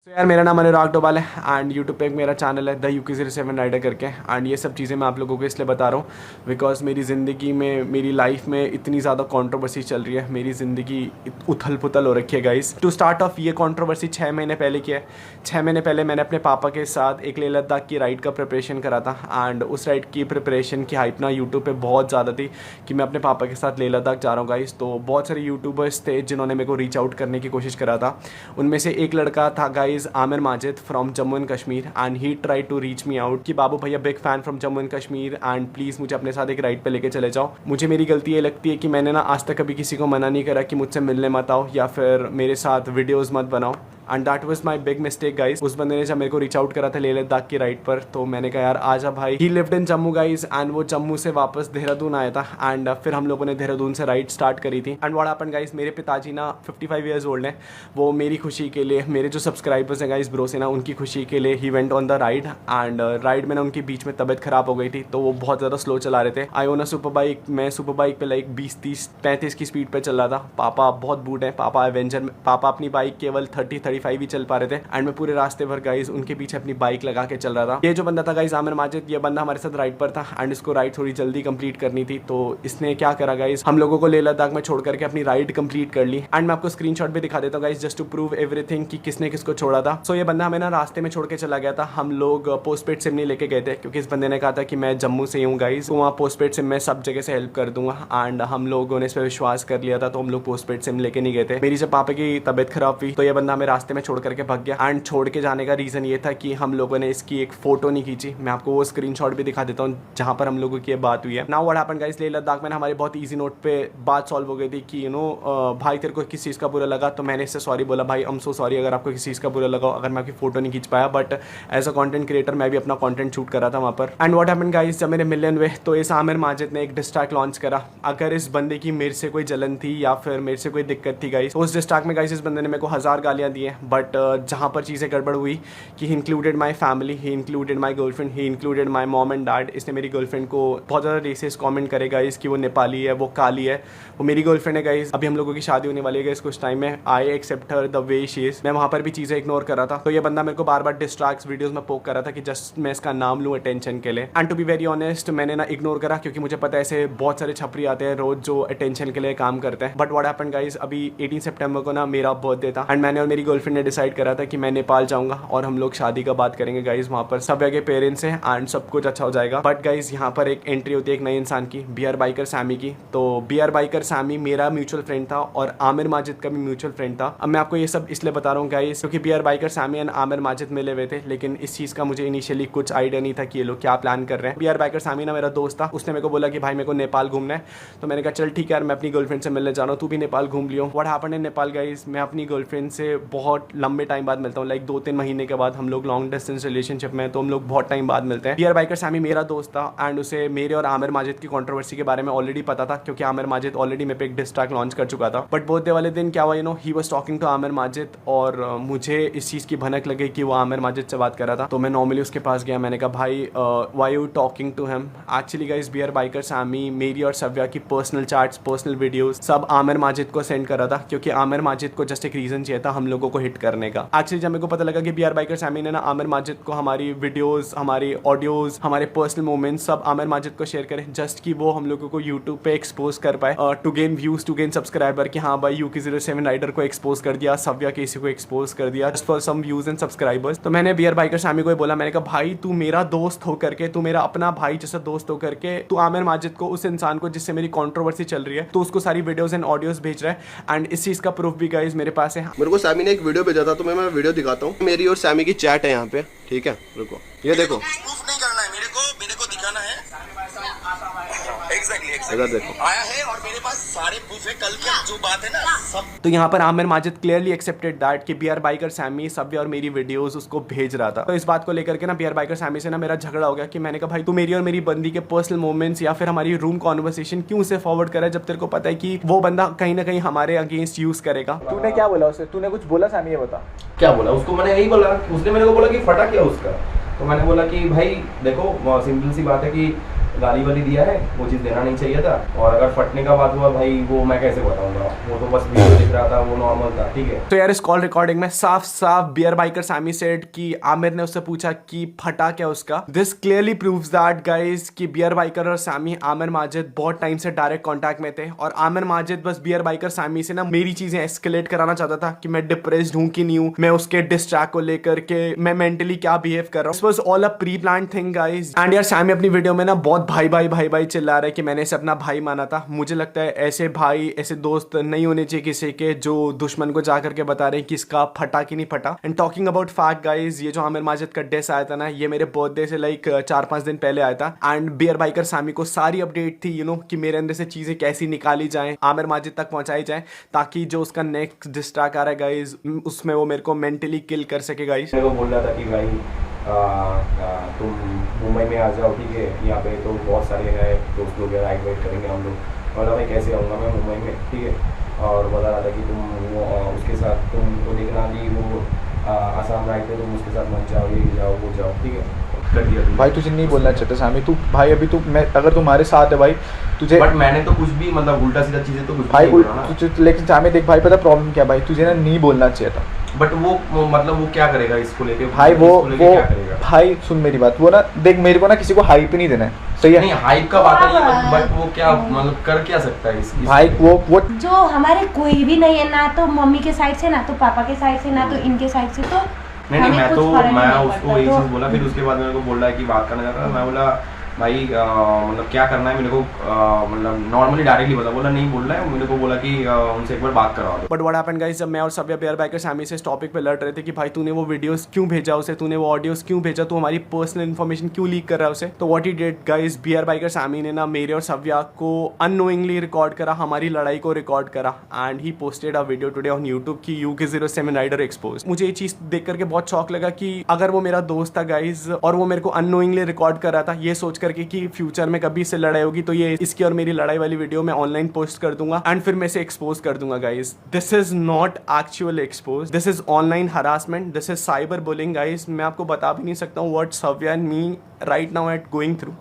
तो यार मेरा नाम अनुराग डोभाल है एंड यूट्यूब पे एक मेरा चैनल है द UK07 राइडर करके। एंड ये सब चीज़ें मैं आप लोगों को इसलिए बता रहा हूँ बिकॉज मेरी ज़िंदगी में, मेरी लाइफ में इतनी ज़्यादा कंट्रोवर्सी चल रही है, मेरी ज़िंदगी उथल पुथल हो रखी है गाइस। टू स्टार्ट ऑफ ये कंट्रोवर्सी 6 महीने पहले की है। 6 महीने पहले मैंने अपने पापा के साथ एक लेह लद्दाख की राइड का प्रिपरेशन करा था एंड उस राइड की प्रिपरेशन की हाइप ना यूट्यूब पर बहुत ज़्यादा थी कि मैं अपने पापा के साथ लेह लद्दाख जा रहा हूँ गाइस। तो बहुत सारे यूट्यूबर्स थे जिन्होंने मेरे को रीच आउट करने की कोशिश करा था। उनमें से एक लड़का था guys Aamir Majid from Jammu and Kashmir and he try to reach me out कि बाबू भैया big fan from Jammu and Kashmir and please मुझे अपने साथ एक राइड पे लेके चले जाओ। मुझे मेरी गलती ये लगती है कि मैंने ना आज तक कभी किसी को मना नहीं करा कि मुझसे मिलने मत आओ या फिर मेरे साथ वीडियोज़ मत बनाओ and that was my big mistake guys. उस बंदे ने जब मेरे को रीच आउट करा था लेह लद्दाख की राइड पर तो मैंने कहा यार आजा भाई। ही lived in Jammu guys and वो जम्मू से वापस देहरादून आया था एंड फिर हम लोगों ने देहरादून से राइड स्टार्ट करी थी। एंड व्हाट हैपेंड गाइस, मेरे पिताजी ना 55 ईयर्स ओल्ड हैं। वो मेरी खुशी के लिए, मेरे जो सब्सक्राइबर्स हैं गाइस ब्रो से ना, उनकी खुशी के लिए he went on the ride and ride में ना उनके बीच में तबियत खराब हो गई थी तो वो बहुत ज़्यादा स्लो चला रहे थे। आई ओन अ सुपर बाइक, मैं सुपर बाइक पे लाइक 20-30-35 की स्पीड पे चल रहा था। पापा बहुत बूढ़े हैं, पापा एवेंजर, पापा अपनी बाइक केवल 30-35 ही चल पा रहे थे एंड मैं पूरे रास्ते भर गाइस उनके पीछे अपनी बाइक लगा के चल रहा था। ये जो बंदा था गाइस आमिर माजिद, ये बंदा हमारे साथ राइड पर था एंड इसको राइड थोड़ी जल्दी कंप्लीट करनी थी तो इसने क्या करा गाइस, हम लोगों को लेह लद्दाख में छोड़ करके अपनी राइड कंप्लीट कर ली। एंड मैं आपको स्क्रीनशॉट भी दिखा देता हूँ guys just to prove everything कि किसने किसको छोड़ा था। सो ये बंदा हमें ना रास्ते में छोड़ के चला गया था। हम लोग पोस्टपेड सिम नहीं लेके गए थे क्योंकि इस बंदे ने कहा था कि मैं जम्मू से हूँ गाइस, तो वहाँ पोस्टपेड सिम में सब जगह से हेल्प कर दूंगा एंड हम लोगों ने इस पर विश्वास कर लिया था तो हम लोग पोस्टपेड सिम लेके नहीं गए थे। मेरी जब पापा की तबियत खराब हुई तो ये बंदा हमें रास्ते में छोड़ करके भाग गया एंड छोड़ के जाने का रीज़न ये था कि हम लोगों ने इसकी एक फ़ोटो नहीं खींची। मैं आपको वो स्क्रीनशॉट भी दिखा देता हूँ जहाँ पर हम लोगों की ये बात हुई है। Now what happened guys, Leh Ladakh में हमारे बहुत इजी नोट पे बात सॉल्व हो गई थी कि भाई तेरे को किस चीज़ का बुरा लगा, तो मैंने इससे सॉरी बोला, भाई आई एम सो सॉरी अगर आपको किसी चीज़ का बुरा लगा अगर मैं आपकी फ़ोटो नहीं खींच पाया, but as a content creator मैं भी अपना कंटेंट शूट कर रहा था वहाँ पर। एंड व्हाट हैपेंड गाइस, जब मेरे मिलियन हुए तो इस आमिर माजिद ने एक डिस्ट्रैक लॉन्च करा। अगर इस बंदे की मेरे से कोई जलन थी या फिर मेरे से कोई दिक्कत थी गाइस, तो उस डिस्ट्रैक में गाइस इस बंदे ने मेरे को 1000 गालियाँ दी हैं। बट जहाँ पर चीज़ें गड़बड़ हुई कि he included my family, he included my girlfriend, he included my mom and dad. इसने मेरी गर्लफ्रेंड को बहुत ज़्यादा रेसिस कमेंट करे गाइस कि वो नेपाली है, वो काली है। वो मेरी गर्लफ्रेंड है गाइस, अभी हम लोगों की शादी होने वाली है गाइस कुछ टाइम में। I accept her the way she is. मैं वहाँ पर भी चीज़ें इग्नोर कर रहा था तो ये बंदा मेरे को बार बार डिस्ट्रैक्ट्स वीडियोस में पोक कर रहा था कि जस्ट मैं इसका नाम लूँ अटेंशन के लिए। And to be very honest मैंने ना इग्नोर करा क्योंकि मुझे पता है ऐसे बहुत सारे छपरी आते हैं रोज जो अटेंशन के लिए काम करते हैं। बट व्हाट हैपेंड गाइस, अभी 18 सितंबर को ना मेरा बर्थडे था एंड मैंने और मेरी गर्लफ्रेंड ने डिसाइड करा था कि मैं नेपाल जाऊँगा और हम लोग शादी का बात करेंगे गाइस। वहाँ पर सब के पेरेंट्स हैं एंड सब कुछ अच्छा हो जाएगा। बट गाइस यहाँ पर एक एंट्री होती है एक नए इंसान की, BR बाइकर सैमी की। तो BR बाइकर सैमी मेरा म्यूचुअल फ्रेंड था और आमिर माजिद का भी म्यूचुअल फ्रेंड था। अब मैं आपको ये सब इसलिए बता रहा हूँ गाइस क्योंकि BR biker Sammy and Aamir Majid मिले हुए थे, लेकिन इस चीज़ का मुझे इनिशियली कुछ आइडिया नहीं था कि ये लोग क्या प्लान कर रहे हैं। BR बाइकर सैमी ना मेरा दोस्त था, उसने मेरे को बोला कि भाई मेरे को नेपाल घूमना है। तो मैंने कहा चल ठीक है यार, मैं अपनी गर्लफ्रेंड से मिलने जा रहा हूँ, तू भी नेपाल घूम लियो। What happened in Nepal guys, मैं अपनी गर्लफ्रेंड से बहुत लंबे टाइम बाद मिलता हूँ, लाइक 2-3 महीने के बाद। हम लोग लॉन्ग डिस्टेंस रिलेशनशिप में, तो हम लोग बहुत टाइम बाद मिलते हैं। BR बाइकर सैमी मेरा दोस्त था एंड उसे मेरे और आमिर माजिद की कंट्रोवर्सी के बारे में ऑलरेडी पता था क्योंकि आमिर माजिद ऑलरेडी मेरे पे एक डिस ट्रैक लॉन्च कर चुका था। बट बर्थडे वाले दिन क्या हुआ, he was talking to Aamir Majid और मुझे इस चीज़ की भनक लगी कि वो आमिर माजिद से बात कर रहा था। तो मैं नॉर्मली उसके पास गया, मैंने कहा भाई why you talking to him. Actually guys BR biker Sammy मेरी और सव्या की पर्सनल चैट्स, पर्सनल वीडियोस सब आमिर माजिद को सेंड कर रहा था क्योंकि आमिर माजिद को जस्ट एक रीजन चाहिए था हम लोगों को हिट करने का। एक्चुअली जब मेरे को पता लगा कि BR बाइकर सैमी ने ना आमिर माजिद को हमारी वीडियोस, हमारी ऑडियोज, हमारे पर्सनल मोमेंट्स सब आमिर माजिद को शेयर करें जस्ट कि वो हम लोगों को यूट्यूब पे एक्सपोज कर पाए, to gain views, to gain subscriber, कि हाँ भाई UK07 राइडर को एक्सपोज कर दिया, सव्या केसी को एक्सपोज कर दिया just for some views and subscribers. तो मैंने BR बाइकर सैमी को बोला, मैंने कहा भाई तू मेरा दोस्त हो करके, तू मेरा अपना भाई जैसा दोस्त हो करके तू आमिर माजिद को, उस इंसान को जिससे मेरी कंट्रोवर्सी चल रही है, तो उसको सारी वीडियोस एंड ऑडियोज भेज रहा है एंड इस चीज का प्रूफ भी गाइस मेरे पास है। मेरे को सैमी ने एक वीडियो भेजा था तो मैं वीडियो दिखाता हूँ। मेरी और सैमी की चैट है यहाँ पे, ठीक है, रुको ये देखो। प्रूफ नहीं करना है मेरे को दिखाना है। एग्जैक्टली इधर देखो आया है और मेरे पास सारे प्रूफ है। कल की जो बात है ना सब। तो यहाँ पर Aamir Majid clearly accepted that कि BR बाइकर सैमी सव्या और मेरी वीडियोस उसको भेज रहा था। तो इस बात को लेकर के ना BR बाइकर सैमी से ना मेरा झगड़ा हो गया कि मैंने कहा भाई तू मेरी और मेरी बंदी के पर्सनल मोमेंट्स या फिर हमारी रूम कॉन्वर्सेशन क्यों से फॉरवर्ड करा जब तेरे को पता है कि वो बंदा कहीं ना कहीं हमारे अगेंस्ट यूज करेगा। तूने क्या बोला उसे, तूने कुछ बोला सैमी, ये बता। क्या बोला उसको? मैंने यही बोला, उसने मेरे को बोला कि फटा क्या उसका। तो मैंने बोला कि भाई देखो सिंपल सी बात है कि गाली वाली दिया है, वो चीज़ देना नहीं चाहिए था। और अगर फटने का बात हुआ भाई, वो मैं कैसे बताऊंगा, वो तो बस वीडियो दिख रहा था, वो नॉर्मल था, ठीक है। तो यार इस कॉल रिकॉर्डिंग में साफ साफ बियर बाइकर सैमी सेड कि आमिर ने उससे पूछा कि फटा क्या उसका। This clearly proves that guys कि बियर बाइकर और सैमी आमिर माजिद बहुत टाइम से डायरेक्ट कांटेक्ट में थे, और आमिर माजिद बस बियर बाइकर सैमी से ना मेरी चीजें एस्केलेट कराना चाहता था कि मैं डिप्रेस्ड हूं कि नहीं हूं, मैं उसके डिस ट्रैक को लेकर के मैं मेंटली क्या बिहेव कर रहा हूं। This was all a pre planned thing guys. And यार सैमी अपनी वीडियो में ना बहुत भाई भाई भाई भाई चिल्ला रहा है कि मैंने इसे अपना भाई माना था। मुझे लगता है ऐसे भाई ऐसे दोस्त नहीं होने चाहिए किसी के जो दुश्मन को जाकर के बता रहे हैं कि इसका फटा कि नहीं फटा। And talking about fact guys, ये जो आमिर माजिद का डिस आया था ना, ये मेरे बर्थडे से लाइक 4-5 दिन पहले आया था। एंड बियर बाइकर सैमी को सारी अपडेट थी कि मेरे अंदर से चीजें कैसी निकाली जाएं, आमिर माजिद तक पहुंचाई जाएं, ताकि जो उसका नेक्स्ट डिस ट्रैक आ रहा है गाइस उसमें वो मेरे को मेंटली किल कर सके गाइस। मेरे को बोल रहा था कि भाई तुम मुंबई में आ जाओ, ठीक है, यहाँ पे तो बहुत सारे हैं दोस्त लोग, राइड वाइड करेंगे हम लोग। बोला भाई कैसे आऊँगा मैं मुंबई में, ठीक है। और बता रहा था कि तुम वो उसके साथ तुमको देखना कि वो आसाम राइड पे तुम उसके साथ मत जाओ, ये जाओ वो जाओ, ठीक है। कर दिया भाई तुझे नहीं बोलना चाहता सामी, तू भाई अभी तू मैं अगर तुम्हारे साथ है भाई तुझे, बट मैंने तो कुछ भी मतलब उल्टा सीधा चीज़ें तो कुछ भी भाई नहीं बोला ना। तुझे लेकिन सामी देख भाई, पता प्रॉब्लम क्या भाई, तुझे ना नहीं बोलना चाहिए था। बट वो मतलब वो क्या करेगा इसको लेके भाई वो क्या करेगा? भाई सुन मेरी बात, वो ना देख मेरे को ना किसी को हाइप नहीं देना है, सही है? नहीं हाइप का बात नहीं है, बट वो क्या मतलब कर क्या सकता है इस भाई वो जो हमारे कोई भी नहीं है ना, तो मम्मी के साइड से ना तो पापा के साइड से ना तो इनके साइड से, तो नहीं मैं कुछ फर्क मैं नहीं उसको पड़ता। यही तो चीज़ बोला। फिर उसके बाद मेरे को बोल रहा है कि बात करना चाहता था। मैं बोला भाई मतलब क्या करना है मेरे को, मतलब नॉर्मली डायरेक्टली बोला नहीं बोल रहा है। मेरे को बोला कि उनसे एक बार बात करवा दो। बट व्हाट हैपेंड गाइस, जब मैं और सव्या बियर बाइकर सैमी से इस टॉपिक पे लड़ रहे थे कि भाई तूने वो वीडियोस क्यों भेजा उसे, तूने वो ऑडियोस क्यों भेजा, तू हमारी पर्सनल इन्फॉर्मेशन क्यों लीक कर रहा है उसे, तो what he did guys, BR biker Sammy ने ना मेरे और सव्या को अननोइंगली रिकॉर्ड करा, हमारी लड़ाई को रिकॉर्ड करा, and he posted a video today on YouTube की UK07 राइडर एक्सपोज। मुझे ये चीज देख करके बहुत शॉक लगा कि अगर वो मेरा दोस्त था गाइस और वो मेरे को अननोइंगली रिकॉर्ड कर रहा था, ये सोच करके कि फ्यूचर में कभी इससे लड़ाई होगी तो ये इसकी और मेरी लड़ाई वाली वीडियो मैं ऑनलाइन पोस्ट कर दूंगा एंड फिर मैं इसे एक्सपोज कर दूंगा guys. This is not actual expose, this is online harassment, this is cyber bullying guys. मैं आपको बता भी नहीं सकता हूँ what Savya and me right now at going through,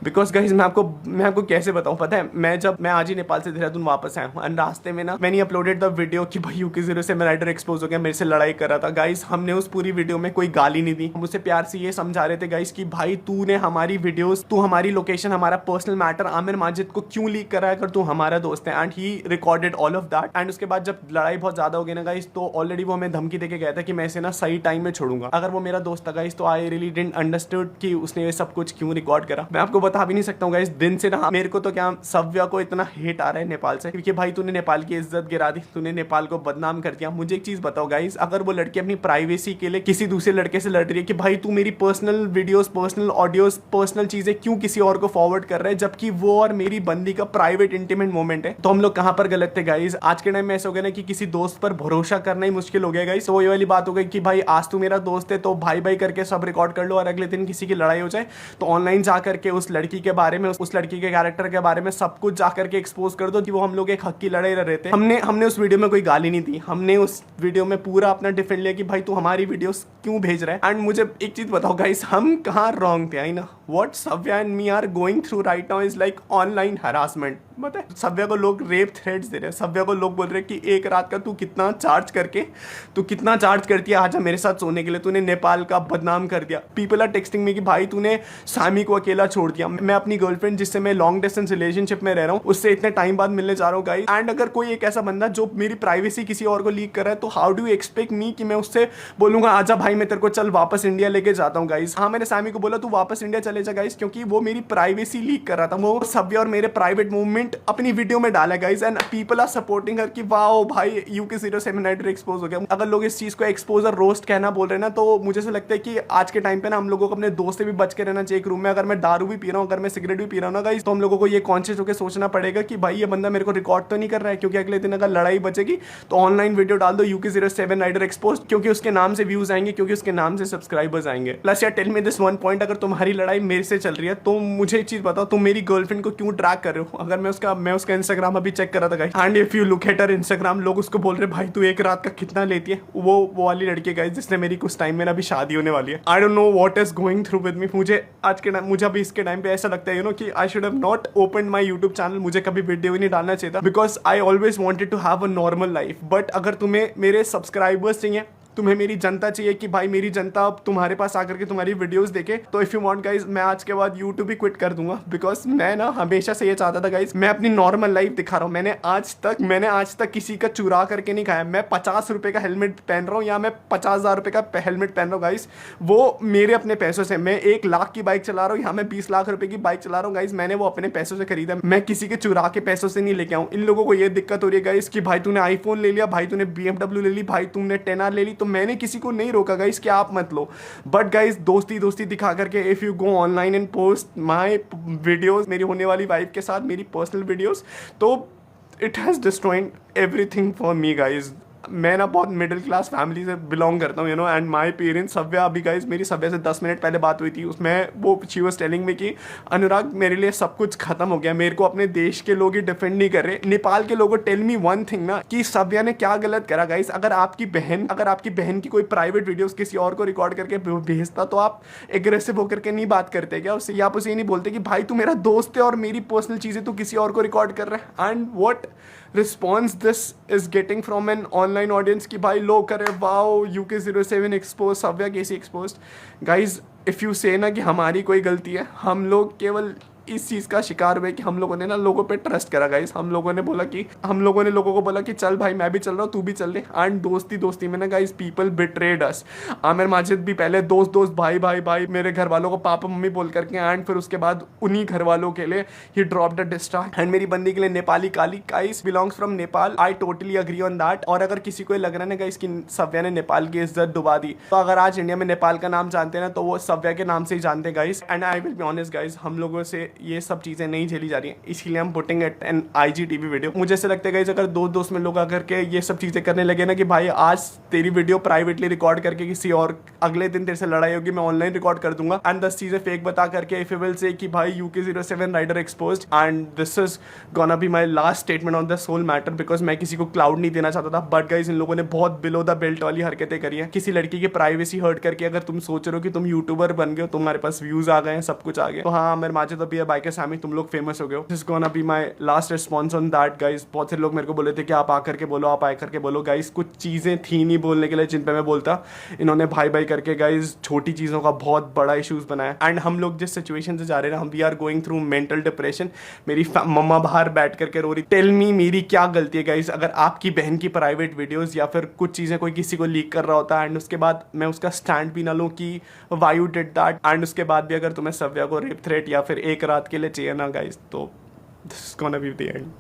because guys मैं आपको कैसे बताऊँ, पता है मैं आज ही नेपाल से देहरादून वापस आया हूँ एंड रास्ते में ना मैंने अपलोडेड द वीडियो कि भाई UK07 राइडर एक्सपोज हो गया, मेरे से लड़ाई कर रहा था गाइज। हमने उस पूरी वीडियो में कोई गाली नहीं दी, हम उसे प्यार से ये समझा रहे थे गाइज कि भाई तूने हमारी वीडियोस, तू हमारी लोकेशन, हमारा पर्सनल मैटर आमिर माजिद को क्यों लीक कर रहा है अगर तू हमारा दोस्त है, and he recorded all of that. And उसके बाद जब लड़ाई बहुत ज्यादा हो गई ना गाइज, तो ऑलरेडी वो हमें धमकी देके गया था कि मैं इसे ना सही टाइम में छोड़ूंगा। अगर वो मेरा दोस्त था गाइज तो आई रियली डिडंट अंडरस्टूड कि उसने ये सब कुछ क्यों रिकॉर्ड करा। मैं आपको बता भी नहीं सकता हूँ गाइज, दिन से ना मेरे को तो क्या सव्या को इतना हेट आ रहा है नेपाल से, क्योंकि भाई तूने नेपाल की इज्जत गिरा दी, तूने नेपाल को बदनाम कर दिया। मुझे एक चीज बताओ गाइज, अगर वो लड़की अपनी प्राइवेसी के लिए किसी दूसरे लड़के से लड़ रही है कि भाई तू मेरी personal videos, personal audios, personal चीजें क्यों किसी और को फॉरवर्ड कर रहा है, जबकि वो और मेरी बंदी का प्राइवेट इंटीमेट मोमेंट है, तो हम लोग कहां पर गलत थे गाइज। आज के टाइम में ऐसा हो गया ना कि किसी दोस्त पर भरोसा करना ही मुश्किल हो गया गाइज। तो ये वाली बात हो गई कि भाई आज तू मेरा दोस्त है तो भाई भाई करके सब रिकॉर्ड कर लो, और अगले दिन किसी की लड़ाई हो जाए तो ऑनलाइन जाकर के उस लड़की के बारे में, उस लड़की के कैरेक्टर के बारे में सब कुछ जाकर के एक्सपोज कर दो कि वो हम लोग एक हक की लड़ाई लड़ रहे थे। हमने उस वीडियो में कोई गाली नहीं दी, हमने उस वीडियो में पूरा अपना डिफेंड लिया कि भाई तू हमारी वीडियोस क्यों भेज रहा है। एंड मुझे एक चीज बताओ गाइस, हम कहाँ रॉन्ग थे, आई know what Savya and me are going through right now is like online harassment. मतलब सव्या को लोग रेप थ्रेट्स दे रहे हैं, सव्या को लोग बोल रहे हैं कि एक रात का तू कितना चार्ज करती है आजा मेरे साथ सोने के लिए, तूने नेपाल का बदनाम कर दिया। पीपल आर टेक्सटिंग में कि भाई तूने सामी को अकेला छोड़ दिया। मैं अपनी गर्लफ्रेंड जिससे मैं लॉन्ग डिस्टेंस रिलेशनशिप में रह रहा हूँ उससे इतने टाइम बाद मिलने जा रहा हूँ गाइस। एंड अगर कोई एक ऐसा बंदा जो मेरी प्राइवेसी किसी और को लीक कर रहा है, तो how do you expect me कि मैं उससे बोलूंगा आजा भाई मैं तेरे को चल वापस इंडिया लेके जाता हूँ गाइस। हाँ मैंने सामी को बोला तू वापस इंडिया चले जा गाइस, क्योंकि वो मेरी प्राइवेसी लीक कर रहा था, वो सव्या और मेरे प्राइवेट मूवमेंट अपनी वीडियो में डाला गाइस। And people are supporting her कि वाओ भाई UK07 राइडर एक्सपोज हो गया। अगर लोग इस चीज को एक्सपोज और रोस्ट कहना बोल रहे हैं ना, तो मुझे ऐसा लगता है कि आज के टाइम पे ना हम लोगों को अपने दोस्त से भी बच के रहना चाहिए एक रूम में। अगर मैं दारू भी पी रहा हूँ, अगर मैं सिगरेट भी पी रहा हूँ ना गाइस, तो हम लोगों को ये कॉन्शियस होकर सोचना पड़ेगा कि भाई ये बंदा मेरे को रिकॉर्ड तो नहीं कर रहा है, क्योंकि अगले दिन अगर लड़ाई बचेगी तो ऑनलाइन वीडियो डाल दो UK07 राइडर एक्सपोज, क्योंकि उसके नाम से व्यूज आएंगे, क्योंकि उसके नाम से सब्सक्राइबर्स आएंगे। प्लस यार tell me this one point, अगर तुम्हारी लड़ाई मेरे से चल रही है तो मुझे एक चीज बताओ, तुम मेरी गर्लफ्रेंड को क्यों ट्रैक कर रहे हो। अगर मैं उसका इंस्टाग्राम अभी चेक कर रहा था guys, and if you look at her Instagram, लोग उसको बोल रहे भाई तू एक रात का कितना लेती है। वो वाली लड़की गाइस जिसने मेरी कुछ टाइम में अभी शादी होने वाली है। I don't know what is going through with me. मुझे अभी इसके टाइम टाइम पे ऐसा लगता है यू नो कि I should have not open my YouTube channel, मुझे कभी वीडियो ही नहीं डालना चाहिए था, because I always wanted to have a normal life. But अगर तुम्हें मेरे सब्सक्राइबर्स चाहिए, तुम्हें मेरी जनता चाहिए कि भाई मेरी जनता अब तुम्हारे पास आकर के तुम्हारी वीडियोस देखे, तो इफ़ यू वांट गाइज, मैं आज के बाद यूट्यूब ही क्विट कर दूंगा, बिकॉज मैं ना हमेशा से ये चाहता था गाइज, मैं अपनी नॉर्मल लाइफ दिखा रहा हूँ। मैंने आज तक किसी का चुरा करके नहीं खाया। मैं 50 रुपये का हेलमेट पहन रहा हूँ या मैं 50,000 रुपये का हेलमेट पहन रहा हूँ गाइज, वो मेरे अपने पैसों से। मैं 1 लाख की बाइक चला रहा हूँ, यहाँ मैं 20 लाख रुपये की बाइक चला रहा हूँ गाइज, मैंने वो अपने पैसों से खरीदा, मैं किसी के चुरा के पैसों से नहीं लेके आऊँ। इन लोगों को ये दिक्कत हो रही है गाइज कि भाई तूने आईफोन ले लिया, भाई तूने BMW ले ली, भाई तुमने 10R ले ली, तो मैंने किसी को नहीं रोका गाइस कि आप मत लो। बट गाइस दोस्ती दिखा करके if you go online and post my videos, मेरी होने वाली वाइफ के साथ मेरी पर्सनल वीडियोस, तो it has destroyed everything for me guys. मैं ना बहुत मिडिल क्लास फैमिली से बिलोंग करता हूँ you know, and my parents, Savya अभी गाइस मेरी सव्या से 10 मिनट पहले बात हुई थी, उसमें वो शी वाज टेलिंग मी कि अनुराग मेरे लिए सब कुछ खत्म हो गया, मेरे को अपने देश के लोग ही डिफेंड नहीं कर रहे। नेपाल के लोगों टेल मी वन थिंग ना कि सव्या ने क्या गलत करा गाइस। अगर आपकी बहन की कोई प्राइवेट वीडियोस किसी और को रिकॉर्ड करके भेजता तो आप एग्रेसिव होकर के नहीं बात करते क्या उससे, या आप उसे ये नहीं बोलते कि भाई तू मेरा दोस्त है और मेरी पर्सनल चीज़ें तू किसी और को रिकॉर्ड कर रहा है। And what response this is getting from an online audience कि भाई लोग करे वाओ UK07 एक्सपोज, सव्या केसी expose. Guys if you say ना कि हमारी कोई गलती है, हम लोग केवल इस चीज़ का शिकार हुए कि हम लोगों ने ना लोगों पे ट्रस्ट करा गाइस। हम लोगों ने लोगों को बोला कि चल भाई मैं भी चल रहा हूँ, तू भी चल रहे, एंड दोस्ती में ना गाइस पीपल बिट्रेड अस। आमिर माजिद भी पहले दोस्त भाई मेरे घर वालों को पापा मम्मी बोल करके, एंड फिर उसके बाद उन्हीं घर वालों के लिए ही ड्रॉप द डिस्ट्रा। एंड मेरी बंदी के लिए नेपाली काली guys belongs from Nepal, I totally agree on that. और अगर किसी को लग रहा है ना गाइस कि सव्या ने नेपाल की इज्जत डुबा दी, तो अगर आज इंडिया में नेपाल का नाम जानते हैं ना तो वो सव्या के नाम से ही जानते हैं guys. And I will be honest guys, हम लोगों से ये सब चीज़ें नहीं झेली जा रही हैं, इसलिए हम putting it in IGTV video. मुझे ऐसा लगता है गाइस अगर दोस्त में लोग आकर के ये सब चीज़ें करने लगे ना कि भाई आज तेरी वीडियो प्राइवेटली रिकॉर्ड करके किसी और, अगले दिन तेरे से लड़ाई होगी मैं ऑनलाइन रिकॉर्ड कर दूंगा, एंड 10 चीज़ें फेक बता करके इफ यू विल से कि भाई UK07 rider exposed, and this is gonna be my last statement on this whole matter, because मैं किसी को क्लाउड नहीं देना चाहता था। बट गाइस इन लोगों ने बहुत बिलो द बेल्ट वाली हरकतें करी है, किसी लड़की की प्राइवेसी हर्ट करके। अगर तुम सोच रहे हो कि तुम यूट्यूबर बन गए हो, तुम्हारे पास व्यूज आ गए हैं, सब कुछ आ गया, तो हाँ मेरे माजे तो भी है बाइक सामी, तुम लोग फेमस हो गए हो। This is gonna be my last response on that guys. बहुत से लोग मेरे को बोले थे कि आप आकर के बोलो गाइस, कुछ चीज़ें थी नहीं बोलने के लिए जिन पे मैं बोलता, इन्होंने भाई करके गाइस छोटी चीज़ों का बहुत बड़ा इशूज़ बनाया। एंड हम लोग जिस सिचुएशन से जा रहे हैं ना, हम we are going through mental depression. मेरी मम्मा बाहर बैठ करके रो रही, टेल मी मेरी क्या गलती है गाइस। अगर आपकी बहन की प्राइवेट वीडियोज़ या फिर कुछ चीज़ें कोई किसी को लीक कर रहा होता है, एंड उसके बाद मैं उसका स्टैंड भी ना लूँ कि why you did that, and उसके बाद भी अगर तुम्हें सव्या को रेप थ्रेट या फिर एक रात के लिए चाहिए ना गाइस, तो this is gonna be the end.